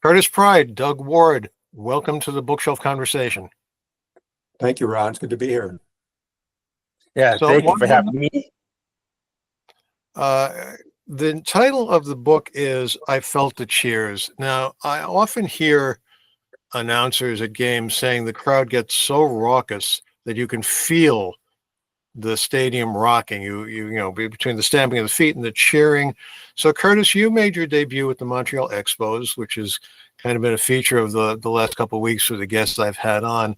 Curtis Pride, Doug Ward, welcome to the Bookshelf Conversation. Thank you, Ron. It's good to be here. Yeah, So thank you for having me. The title of the book is I Felt the Cheers. Now, I often hear announcers at games saying the crowd gets so raucous that you can feel the stadium rocking, you know, between the stamping of the feet and the cheering. So, Curtis, you made your debut at the Montreal Expos, which has kind of been a feature of the last couple of weeks for the guests I've had on.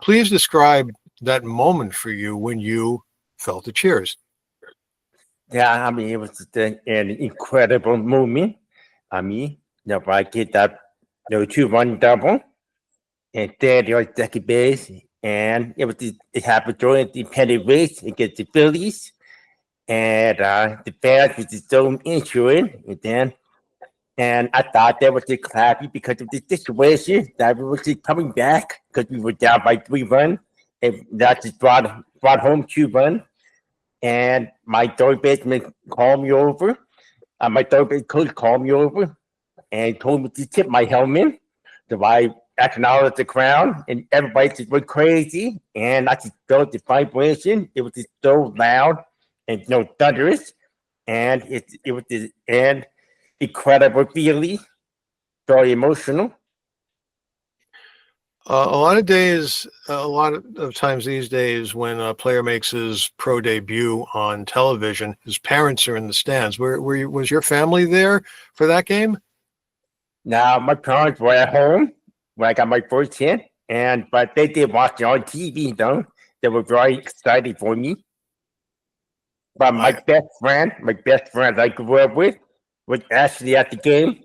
Please describe that moment for you when you felt the cheers. Yeah, I mean, it was an incredible moment. I mean, I get that 2-1 double, and then there was second base, and it happened during the pennant race against the Phillies, and the fans was just so into it, and I thought they were just happy because of the situation that we were just coming back because we were down by 3-1, and that just brought home 2-1. And my third baseman called me over. My third base coach called me over and told me to tip my helmet. So I acknowledged the crowd, and everybody just went crazy. And I just felt the vibration. It was just so loud and thunderous, and it was just an incredible feeling, very emotional. A lot of times these days when a player makes his pro debut on television, his parents are in the stands. Was your family there for that game? Now, my parents were at home when I got my first hit, but they did watch it on TV, though. They were very excited for me. But my best friend I grew up with, was actually at the game.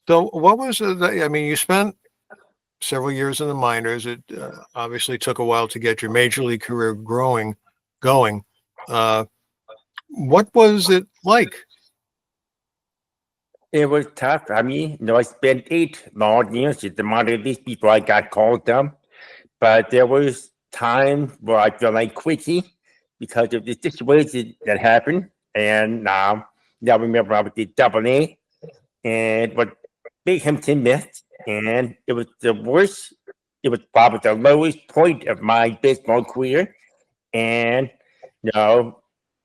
So what was I mean, you spent several years in the minors. It obviously took a while to get your major league career going. What was it like? It was tough. I mean, I spent 8 long years at the minor leagues before I got called up. But there was time where I felt like quitting because of the situation that happened. And now I remember I was at AA, and what Binghamton missed, and it was the worst. It was probably the lowest point of my baseball career, and I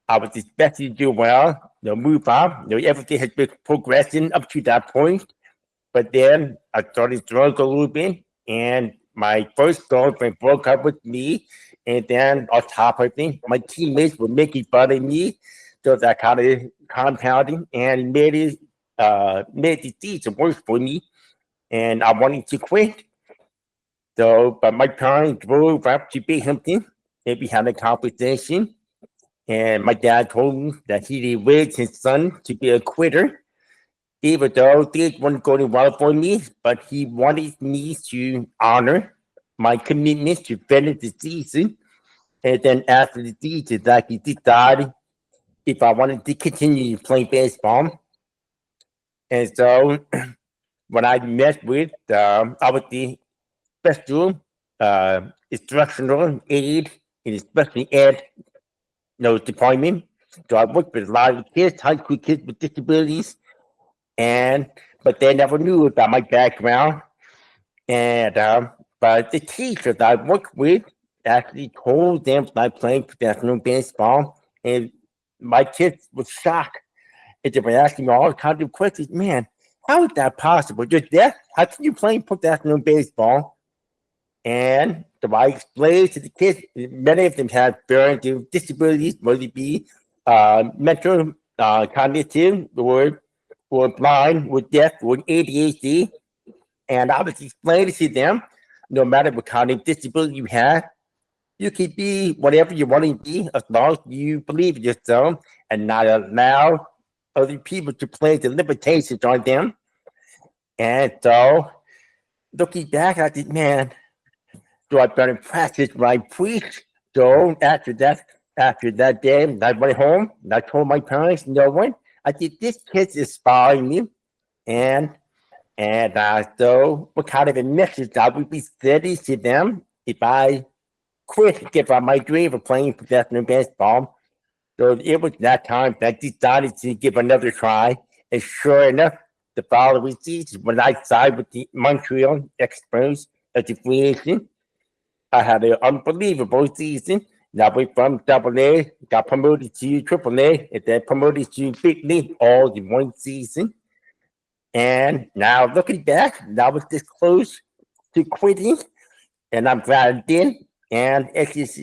was expected to do well, move up. Everything has been progressing up to that point, but then I started struggling a little bit, and my first girlfriend broke up with me, and then on top of it, my teammates were making fun of me, so that kind of compounding, and made the season worse for me, and I wanted to quit. So, but my parents drove up to Binghamton, and we had a conversation, and my dad told me that he didn't raise his son to be a quitter, even though things weren't going well for me, but he wanted me to honor my commitment to finish the season, and then after the season, I could decide if I wanted to continue playing baseball. And so when I met with, I was the special instructional aid in the special ed department. So I worked with a lot of kids, high school kids with disabilities, but they never knew about my background. And but the teachers I worked with actually told them that I played professional baseball, and my kids were shocked. And they were asking me all kinds of questions. Man, how is that possible? Just that? How can you play professional baseball? And so I explained to the kids, many of them have varying disabilities, whether it be mental, cognitive, or blind, or deaf, or ADHD. And I was explaining to them, no matter what kind of disability you have, you can be whatever you want to be as long as you believe in yourself and not allow other people to place the limitations on them. And so, looking back, I think, man, so I better practice what I preach. So after that day, I went home and I told my parents, no one, I think this kid's inspiring me. And so what kind of a message I would be sending to them if I quit, give up my dream of playing professional baseball. So it was that time that I decided to give another try. And sure enough, the following season when I signed with the Montreal Expos as a free agent. I had an unbelievable season. I went from Double A, got promoted to Triple A, and then promoted to Big League all in one season. And now looking back, I was this close to quitting, and I'm glad I did. And it's just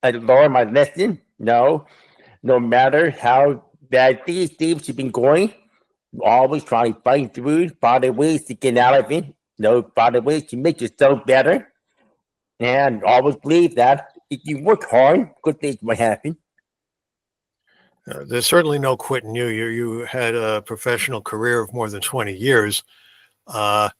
I learned my lesson. No matter how bad these teams have been going, always try to fight through, find ways to get out of it. Find ways to make yourself better. And always believe that if you work hard, good things will happen. There's certainly no quitting you. You had a professional career of more than 20 years. I'm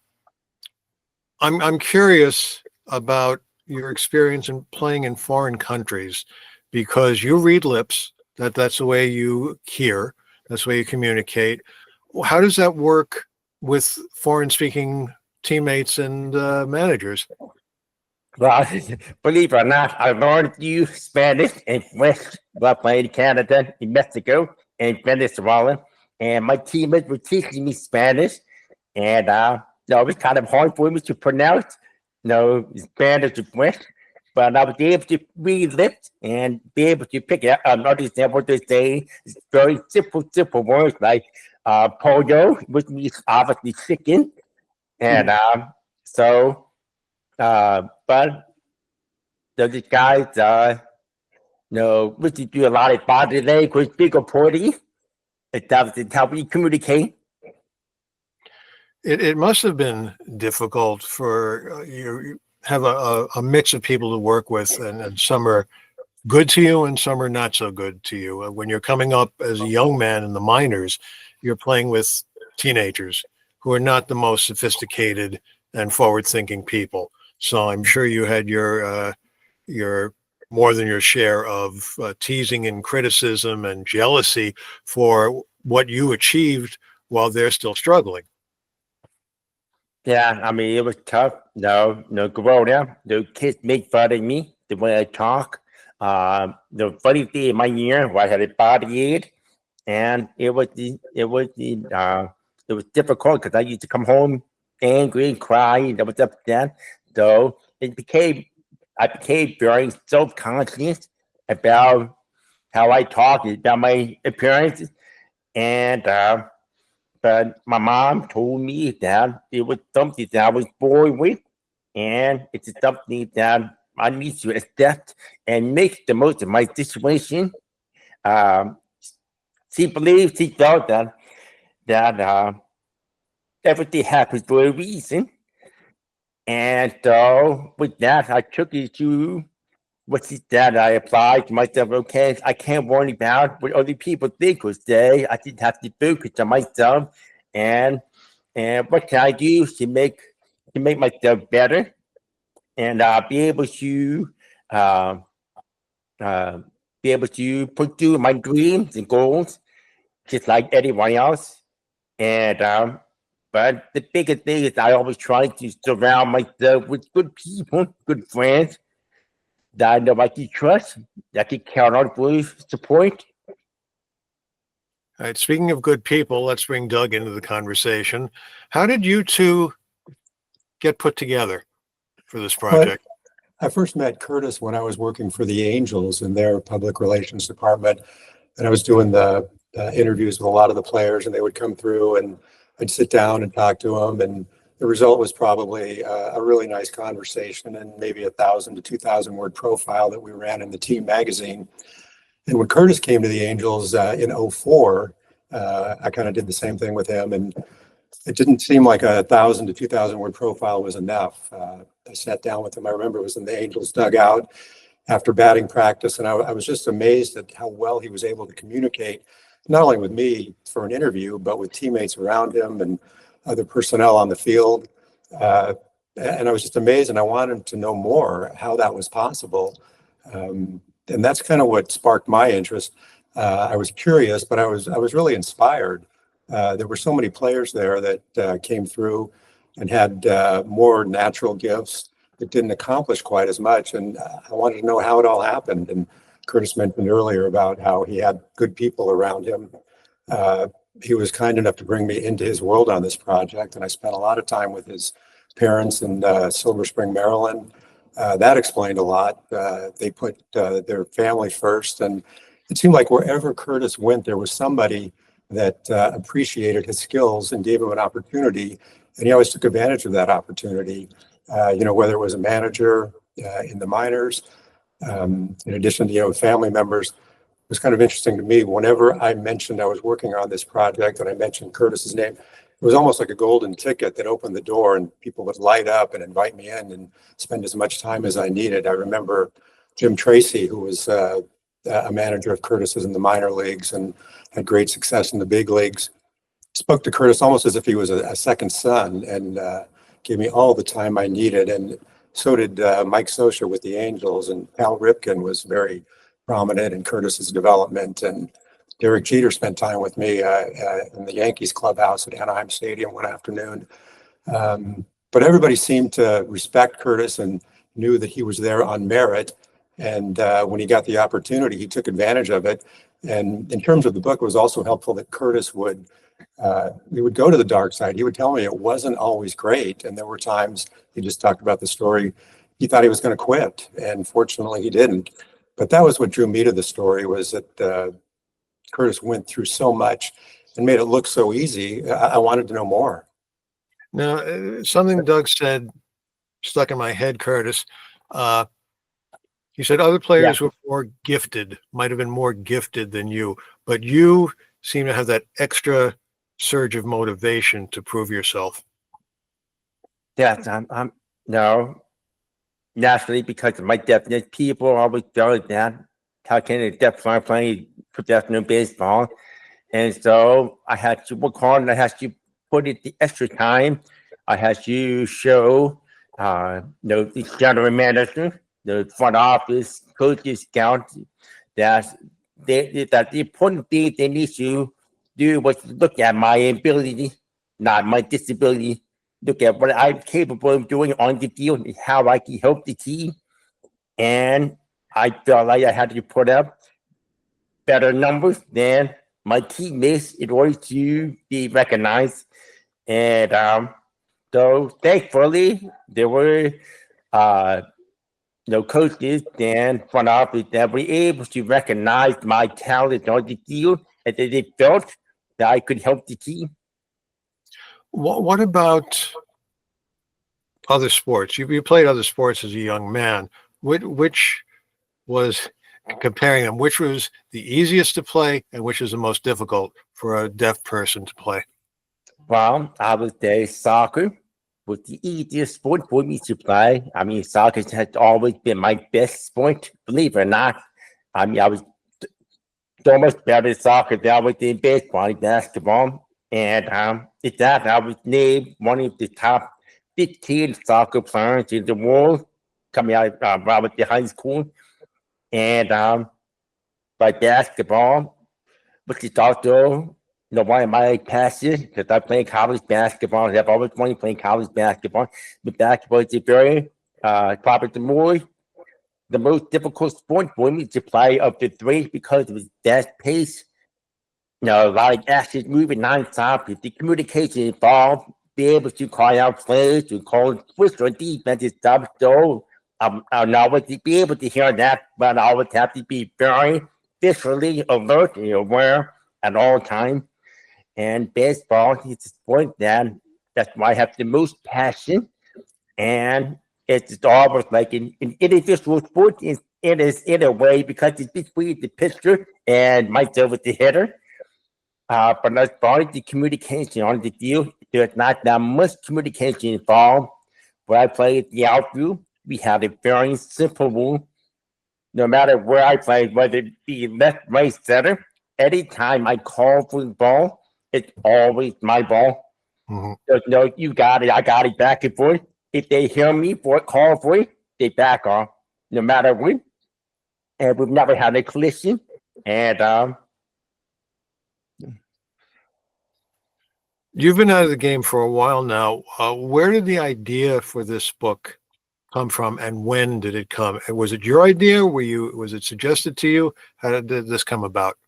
curious about your experience in playing in foreign countries, because you read lips. That's the way you hear. That's the way you communicate. How does that work with foreign-speaking teammates and managers? Well, believe it or not, I learned to use Spanish and French while playing in Canada, in Mexico, and Venezuela. And my teammates were teaching me Spanish. And it was kind of hard for me to pronounce, Spanish and French. But I was able to read lips and be able to pick it up and understand what they're saying. It's very simple words like pollo, which means obviously chicken. And but those guys, we could do a lot of body language, bigger party. It doesn't help you communicate. It must have been difficult for you have a mix of people to work with, and some are good to you and some are not so good to you. When you're coming up as a young man in the minors, you're playing with teenagers who are not the most sophisticated and forward-thinking people. So I'm sure you had your more than your share of teasing and criticism and jealousy for what you achieved while they're still struggling. Yeah, I mean, it was tough. Growing up, the kids make fun of me the way I talk. The funny thing in my year, where I had a body aid, and it was difficult because I used to come home angry and cry, and I was upset. So I became very self-conscious about how I talk, about my appearance, and but my mom told me that it was something that I was born with, and it's something that I need to accept and make the most of my situation. She felt that everything happens for a reason. And so with that, I took it to what she said. I applied to myself, okay, I can't worry about what other people think or say. I just have to focus on myself and what can I do to make myself better and be able to pursue my dreams and goals just like anyone else. And but the biggest thing is I always try to surround myself with good people, good friends that I know I can trust, that I can count on for support. All right, speaking of good people, let's bring Doug into the conversation. How did you two get put together for this project? I first met Curtis when I was working for the Angels in their public relations department, and I was doing the interviews with a lot of the players, and they would come through and I'd sit down and talk to them, and the result was probably a really nice conversation and maybe 1,000 to 2,000 word profile that we ran in the team magazine. And when Curtis came to the Angels in 2004, I kind of did the same thing with him, and it didn't seem like 1,000 to 2,000 word profile was enough. I sat down with him. I remember it was in the Angels dugout after batting practice, and I was just amazed at how well he was able to communicate, not only with me for an interview, but with teammates around him and other personnel on the field. And I was just amazed, and I wanted to know more how that was possible. And that's kind of what sparked my interest. I was curious, but I was really inspired. There were so many players there that came through and had more natural gifts that didn't accomplish quite as much. And I wanted to know how it all happened. And Curtis mentioned earlier about how he had good people around him. he was kind enough to bring me into his world on this project, and I spent a lot of time with his parents in Silver Spring, Maryland. That explained a lot. They put their family first, and it seemed like wherever Curtis went, there was somebody that appreciated his skills and gave him an opportunity, and he always took advantage of that opportunity. Whether it was a manager in the minors, in addition to family members. It was kind of interesting to me. Whenever I mentioned I was working on this project and I mentioned Curtis's name, it was almost like a golden ticket that opened the door, and people would light up and invite me in and spend as much time as I needed. I remember Jim Tracy, who was a manager of Curtis's in the minor leagues and had great success in the big leagues, spoke to Curtis almost as if he was a second son, and gave me all the time I needed. And so did Mike Scioscia with the Angels, and Cal Ripken was very prominent in Curtis's development. And Derek Jeter spent time with me in the Yankees clubhouse at Anaheim Stadium one afternoon. But everybody seemed to respect Curtis and knew that he was there on merit. And when he got the opportunity, he took advantage of it. And in terms of the book, it was also helpful that Curtis would go to the dark side. He would tell me it wasn't always great. And there were times, he just talked about the story, he thought he was going to quit. And fortunately, he didn't. But that was what drew me to the story, was that Curtis went through so much and made it look so easy. I wanted to know more. Now, something Doug said stuck in my head, Curtis. He said other players were more gifted, might have been more gifted than you, but you seem to have that extra surge of motivation to prove yourself. Yes, I'm no. Naturally, because of my deafness, people always tell us that how can a deaf player play professional baseball? And so I had to work hard, and I had to put in the extra time. I had to show, the general manager, the front office, coaches, scouts, that the important thing they need to do was to look at my ability, not my disability. Look at what I'm capable of doing on the field and how I can help the team. And I felt like I had to put up better numbers than my teammates in order to be recognized. And so thankfully, there were coaches and front office that were able to recognize my talent on the field, and that they felt that I could help the team. What about other sports? You played other sports as a young man. Which was, comparing them, which was the easiest to play and which was the most difficult for a deaf person to play? Well, I would say soccer was the easiest sport for me to play. I mean, soccer has always been my best sport, believe it or not. I mean, I was so much better at soccer than I was in baseball and basketball. And it's that I was named one of the top 15 soccer players in the world coming out of Robert high school. And by basketball, which is also one of my passions, because I play college basketball. I've always wanted to play college basketball. But basketball is a very probably the most difficult sport for me to play of the three because of its fast pace. A lot of actions moving non-stop. The communication involved, be able to call out plays, to call switch on defense and stuff. So I'll not be able to hear that, but I always have to be very visually alert and aware at all times. And baseball is a sport that's why I have the most passion. And it's always like an individual sport. It is in a way because it's between the pitcher and myself as the hitter. But as far as the communication on the field, there's not that much communication involved. Where I play at the outfield, we have a very simple rule. No matter where I play, whether it be left, right, center, anytime I call for the ball, it's always my ball. Mm-hmm. There's no, you got it, I got it, back and forth. If they hear me for a call for it, they back off, no matter what. And we've never had a collision. And you've been out of the game for a while now. Where did the idea for this book come from, and when did it come? Was it your idea? Was it suggested to you? How did this come about?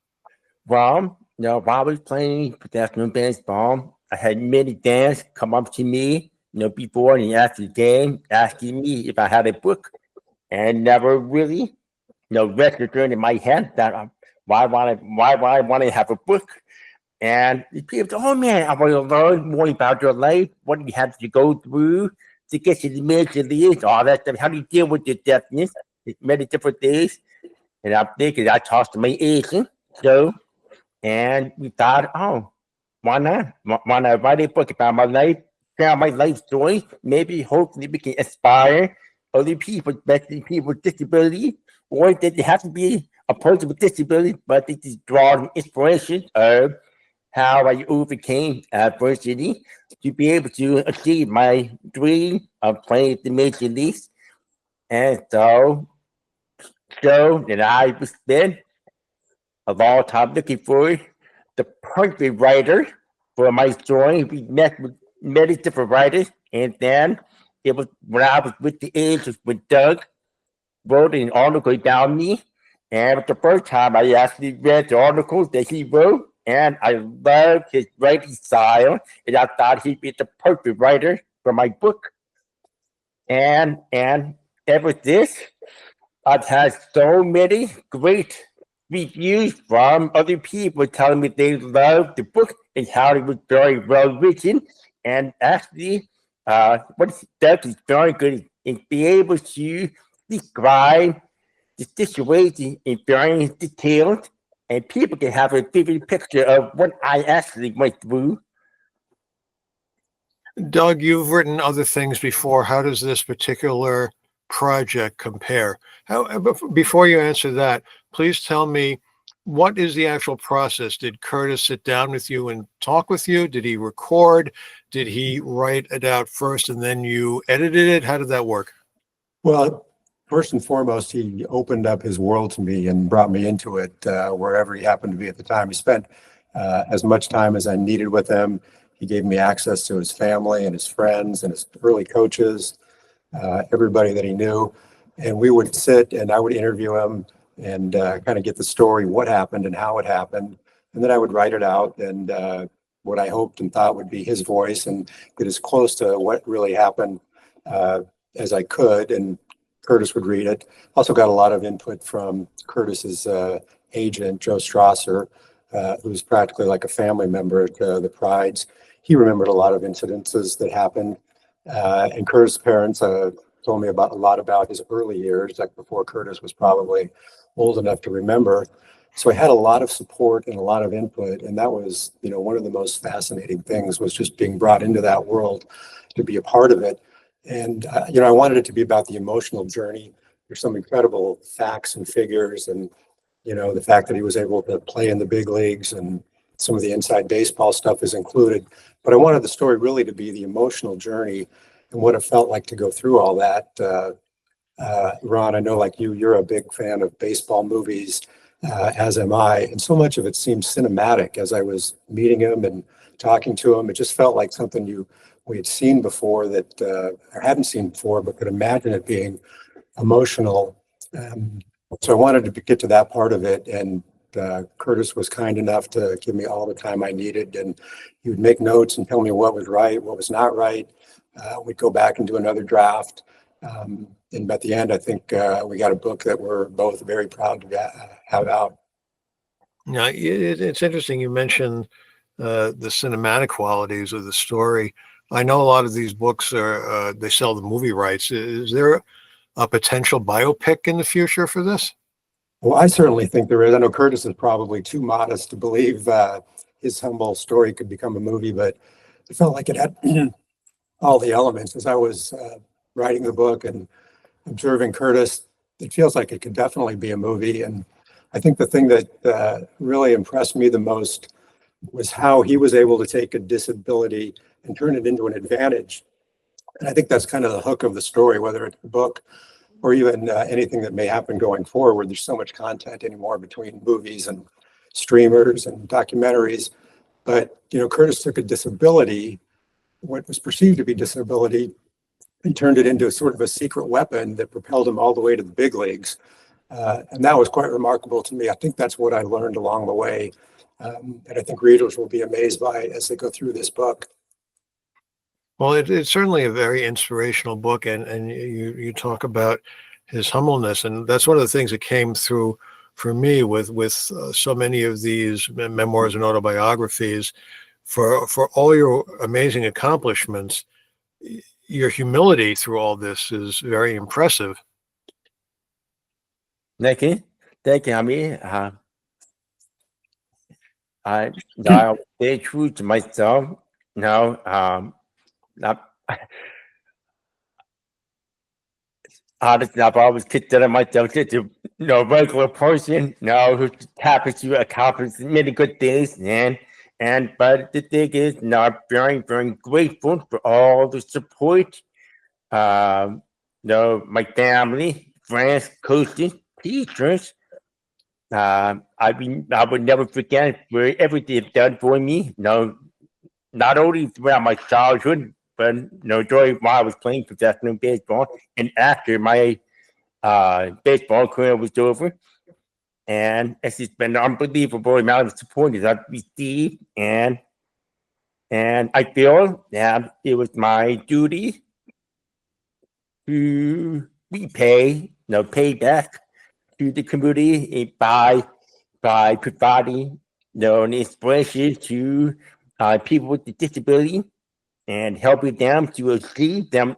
Well, while I was playing professional baseball, I had many fans come up to me, before and after the game, asking me if I had a book, and never really, registered in my head that why would I want to have a book? And the people say, "Oh man, I want to learn more about your life. What you had to go through to get to the major leagues, all that stuff. How do you deal with the deafness? It's many different things." And I'm thinking, I talked to my agent, so, and we thought, oh, why not? Why not write a book about my life, share my life story? Maybe, hopefully, we can inspire other people, especially people with disability, or it doesn't have to be a person with disability, but they just draw inspiration of how I overcame adversity to be able to achieve my dream of playing at the major leagues. And so that I was spent a long time looking for the perfect writer for my story. We met with many different writers, and then it was when I was with the agents with Doug wrote an article about me. And it was the first time I actually read the articles that he wrote, and I loved his writing style, and I thought he'd be the perfect writer for my book. And ever since, I've had so many great reviews from other people telling me they loved the book and how it was very well written. And actually, what he does is very good in being able to describe the situation in very detailed, and people can have a vivid picture of what I actually went through. Doug, you've written other things before. How does this particular project compare? Before you answer that, please tell me, what is the actual process? Did Curtis sit down with you and talk with you? Did he record? Did he write it out first and then you edited it? How did that work? Well, first and foremost, he opened up his world to me and brought me into it wherever he happened to be at the time. He spent as much time as I needed with him. He gave me access to his family and his friends and his early coaches, everybody that he knew. And we would sit and I would interview him and kind of get the story, what happened and how it happened. And then I would write it out and what I hoped and thought would be his voice and get as close to what really happened as I could. And Curtis would read it. Also got a lot of input from Curtis's agent, Joe Strasser, who's practically like a family member at the Prides. He remembered a lot of incidences that happened. And Curtis' parents told me a lot about his early years, like before Curtis was probably old enough to remember. So I had a lot of support and a lot of input. And that was, one of the most fascinating things was just being brought into that world to be a part of it. And, I wanted it to be about the emotional journey. There's some incredible facts and figures and, the fact that he was able to play in the big leagues and some of the inside baseball stuff is included. But I wanted the story really to be the emotional journey and what it felt like to go through all that. Ron, I know like you're a big fan of baseball movies, as am I. And so much of it seemed cinematic as I was meeting him and talking to him. It just felt like something we had seen before that or hadn't seen before, but could imagine it being emotional. So I wanted to get to that part of it. And Curtis was kind enough to give me all the time I needed. And he would make notes and tell me what was right, what was not right. We'd go back and do another draft. And at the end, I think we got a book that we're both very proud to have out. Now, it's interesting you mentioned the cinematic qualities of the story. I know a lot of these books they sell the movie rights. Is there a potential biopic in the future for this? Well, I certainly think there is. I know Curtis is probably too modest to believe his humble story could become a movie, but it felt like it had all the elements. As I was writing the book and observing Curtis, it feels like it could definitely be a movie. And I think the thing that really impressed me the most was how he was able to take a disability and turn it into an advantage. And I think that's kind of the hook of the story, whether it's the book or even anything that may happen going forward. There's so much content anymore between movies and streamers and documentaries. But, Curtis took a disability, what was perceived to be disability, and turned it into sort of a secret weapon that propelled him all the way to the big leagues. And that was quite remarkable to me. I think that's what I learned along the way. And I think readers will be amazed by as they go through this book. Well, it's certainly a very inspirational book, and you talk about his humbleness, and that's one of the things that came through for me with so many of these memoirs and autobiographies. For all your amazing accomplishments, your humility through all this is very impressive. Thank you. Thank you, Ami. I'll stay true to myself. Not, honestly, I've always considered myself just a regular person, who happens to accomplish many good things. But the thing is, I'm very, very grateful for all the support. My family, friends, coaches, teachers. I would never forget for everything they've done for me. Not only throughout my childhood, but during while I was playing professional baseball and after my baseball career was over. And it's just been an unbelievable amount of support that I've received, and I feel that it was my duty to repay, pay back to the community by providing, an inspiration to people with disability and helping them to achieve them,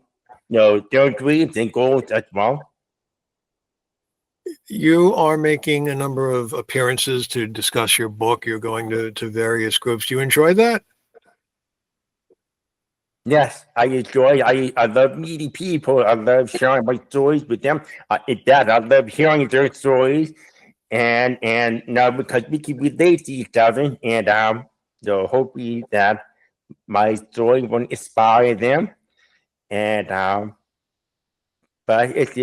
their dreams and goals as well. You are making a number of appearances to discuss your book. You're going to various groups. Do you enjoy that? Yes, I enjoy. I love meeting people. I love sharing my stories with them. I love hearing their stories, and because we can relate to each other, and hopefully that my story will inspire them. And but it's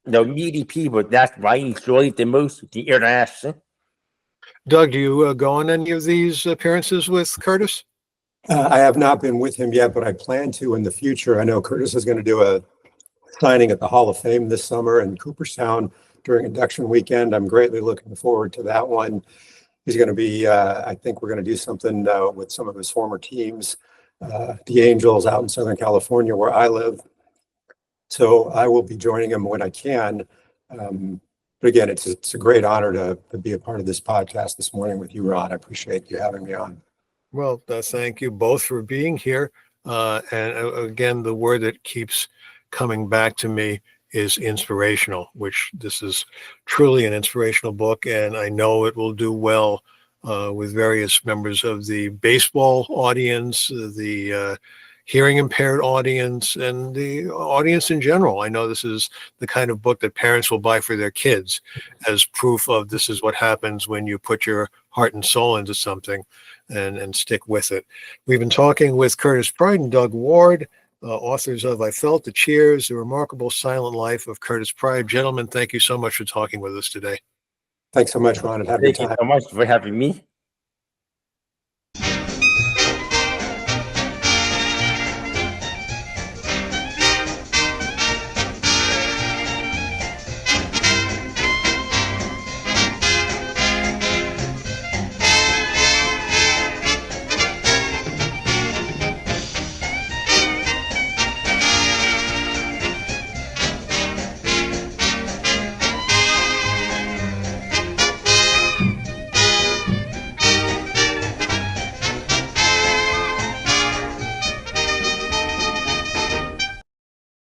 meeting people. That's why I enjoy the most, the interaction. Doug, do you go on any of these appearances with Curtis? I have not been with him yet, but I plan to in the future. I know Curtis is going to do a signing at the Hall of Fame this summer in Cooperstown during induction weekend. I'm greatly looking forward to that one. He's going to be, I think we're going to do something with some of his former teams, the Angels out in Southern California where I live. So I will be joining him when I can. But again, it's a great honor to be a part of this podcast this morning with you, Ron. I appreciate you having me on. Well, thank you both for being here. And again, the word that keeps coming back to me is inspirational, which this is truly an inspirational book. And I know it will do well with various members of the baseball audience, the hearing impaired audience, and the audience in general. I know this is the kind of book that parents will buy for their kids as proof of this is what happens when you put your heart and soul into something and stick with it. We've been talking with Curtis Pride and Doug Ward, authors of I Felt the Cheers, The Remarkable Silent Life of Curtis Pride. Gentlemen, thank you so much for talking with us today. Thanks so much, Ron, and have a good Thank you time. so much for having me.